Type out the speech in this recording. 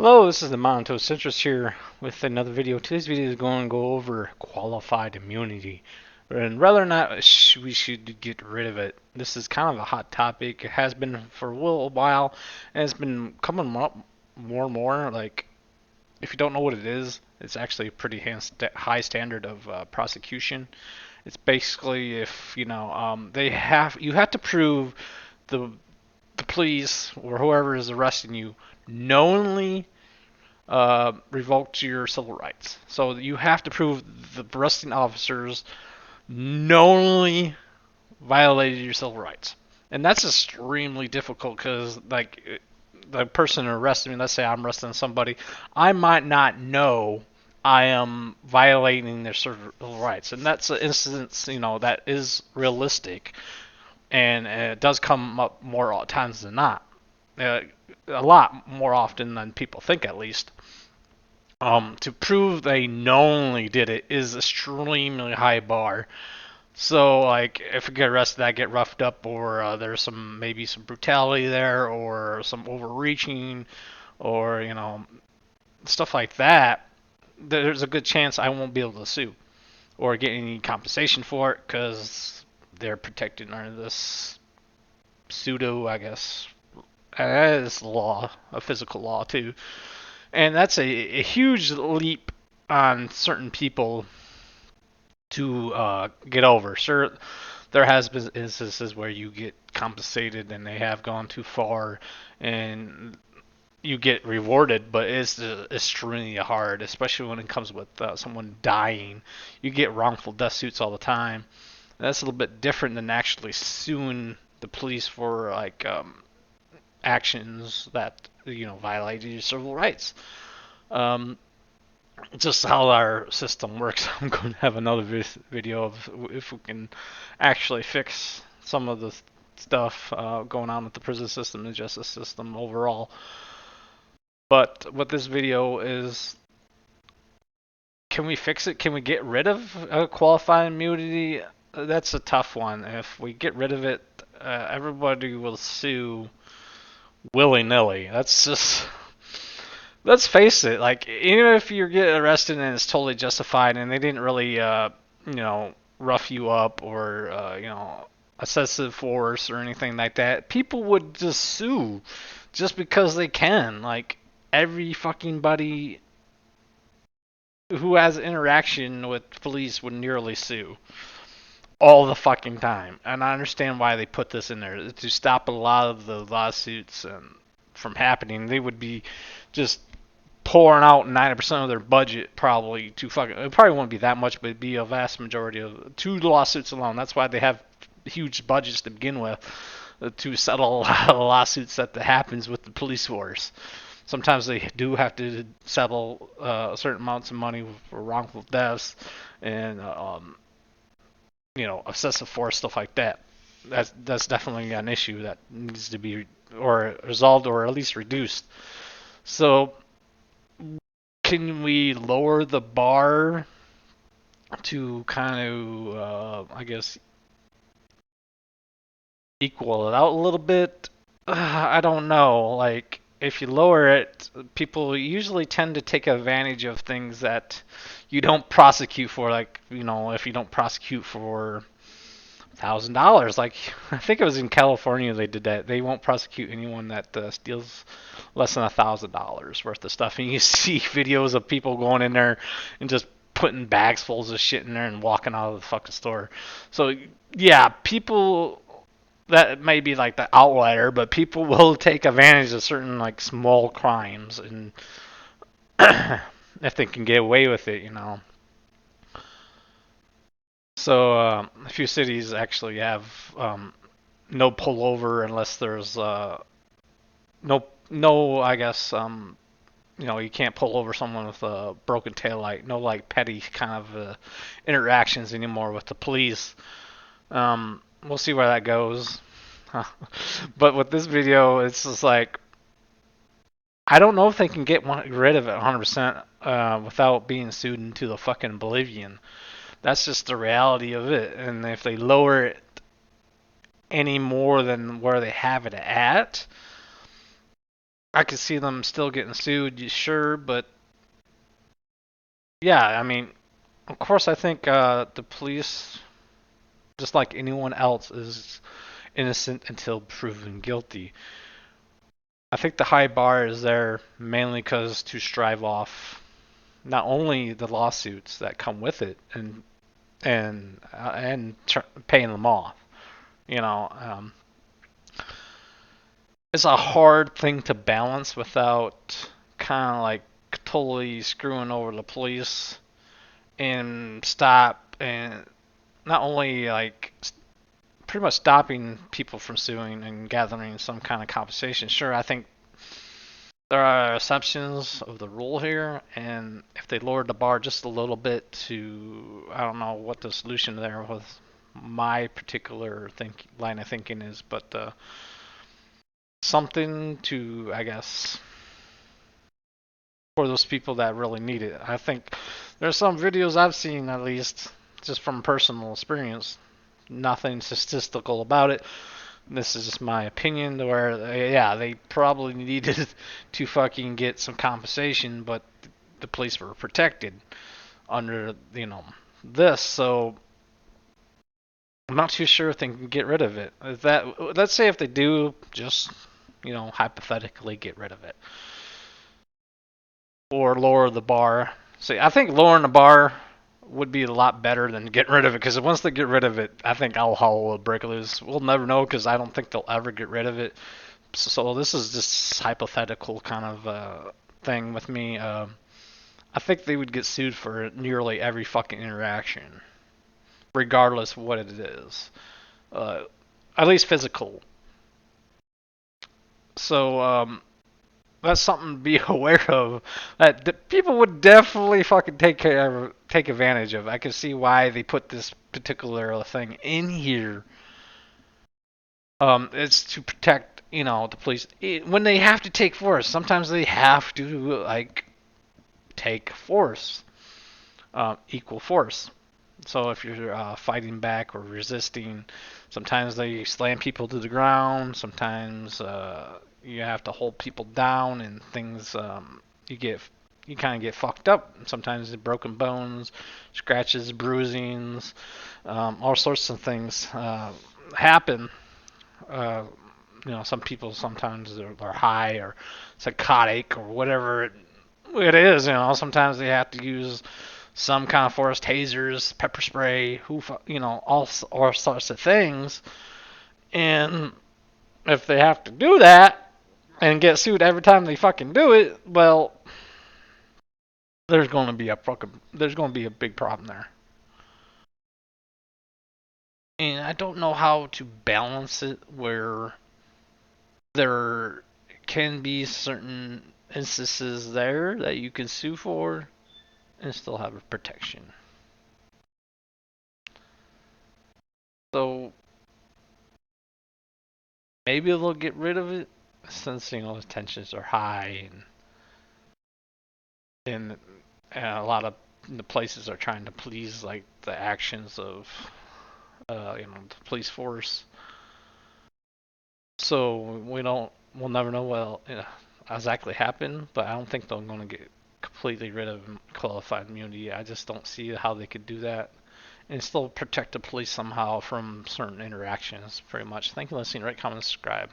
Hello, this is the Monto Citrus here with another video. Today's video is going to go over qualified immunity and whether or not we should get rid of it. This is kind of a hot topic. It has been for a little while, and it's been coming up more and more. Like, if you don't know what it is, it's actually a pretty high standard of prosecution. It's basically if you have to prove the the police or whoever is arresting you knowingly revoked your civil rights. So you have to prove the arresting officers knowingly violated your civil rights, and that's extremely difficult because the person arresting me, let's say I'm arresting somebody, I might not know I am violating their civil rights, and that's an instance that is realistic, and it does come up more times than not. Uh, a lot more often than people think, at least. To prove they knowingly did it is extremely high bar. So, like, if you get arrested, I get roughed up, or there's maybe some brutality there, or some overreaching, or stuff like that. There's a good chance I won't be able to sue or get any compensation for it because they're protected under this pseudo, I guess, as law, a physical law too. And that's a huge leap on certain people to get over. Sure, there has been instances where you get compensated and they have gone too far and you get rewarded, but it's extremely hard, especially when it comes with someone dying. You get wrongful death suits all the time. That's a little bit different than actually suing the police for actions that violated your civil rights. Um, just how our system works. I'm going to have another video of if we can actually fix some of the stuff going on with the prison system and justice system overall. But what this video is, can we fix it? Can we get rid of qualified immunity? That's a tough one. If we get rid of it, everybody will sue willy nilly. That's just, let's face it. Like, even if you get arrested and it's totally justified, and they didn't really, rough you up or, excessive force or anything like that, people would just sue just because they can. Like, every fucking buddy who has interaction with police would nearly sue all the fucking time. And I understand why they put this in there to stop a lot of the lawsuits from happening. They would be just pouring out 90% of their budget probably to fucking. It probably wouldn't be that much, but it'd be a vast majority of two lawsuits alone. That's why they have huge budgets to begin with to settle a lot of lawsuits that happens with the police force. Sometimes they do have to settle certain amounts of money for wrongful deaths and excessive force, stuff like that. That's definitely an issue that needs to be or resolved or at least reduced. So, can we lower the bar to kind of, I guess, equal it out a little bit? I don't know. Like, if you lower it, people usually tend to take advantage of things that you don't prosecute for. Like, if you don't prosecute for $1,000, like I think it was in California they did that. They won't prosecute anyone that steals less than $1,000 worth of stuff. And you see videos of people going in there and just putting bags full of shit in there and walking out of the fucking store. So yeah, people, that may be like the outlier, but people will take advantage of certain like small crimes, and if they can get away with it. So a few cities actually have no pullover unless there's no I guess you can't pull over someone with a broken tail light. No like petty kind of interactions anymore with the police. We'll see where that goes. But with this video, it's just like I don't know if they can get rid of it 100% without being sued into the fucking oblivion. That's just the reality of it. And if they lower it any more than where they have it at, I could see them still getting sued, sure, but yeah, I mean, of course, I think the police, just like anyone else, is innocent until proven guilty. I think the high bar is there mainly because to strive off not only the lawsuits that come with it and paying them off. You know, it's a hard thing to balance without kind of like totally screwing over the police and stop and not only like pretty much stopping people from suing and gathering some kind of compensation. Sure, I think there are exceptions of the rule here, and if they lowered the bar just a little bit to, I don't know what the solution there was. My particular line of thinking is, but something to, I guess, for those people that really need it. I think there's some videos I've seen, at least, just from personal experience. Nothing statistical about it. This is just my opinion, where yeah, they probably needed to fucking get some compensation, but the police were protected under this. So I'm not too sure if they can get rid of it. If that, let's say if they do, just hypothetically get rid of it or lower the bar. See, I think lowering the bar would be a lot better than getting rid of it, because once they get rid of it, I think alcohol will break loose. We'll never know, because I don't think they'll ever get rid of it. So this is just hypothetical kind of thing with me. I think they would get sued for nearly every fucking interaction, regardless of what it is. Uh, at least physical. So that's something to be aware of. That people would definitely fucking take advantage of. I can see why they put this particular thing in here. It's to protect, the police when they have to take force. Sometimes they have to like take force, equal force. So if you're fighting back or resisting, sometimes they slam people to the ground. Sometimes you have to hold people down, and things you get you kind of get fucked up. Sometimes broken bones, scratches, bruisings, all sorts of things happen. Uh, some people sometimes they're high or psychotic or whatever it is. Sometimes they have to use some kind of force, tasers, pepper spray, all sorts of things. And if they have to do that and get sued every time they fucking do it, well, there's going to be a big problem there. And I don't know how to balance it where there can be certain instances there that you can sue for and still have a protection. So maybe they'll get rid of it since the tensions are high and a lot of the places are trying to please like the actions of the police force. So we'll never know what exactly happened, but I don't think they're going to get completely rid of qualified immunity. I just don't see how they could do that and still protect the police somehow from certain interactions. Pretty much. Thank you for listening. Rate, comment, subscribe.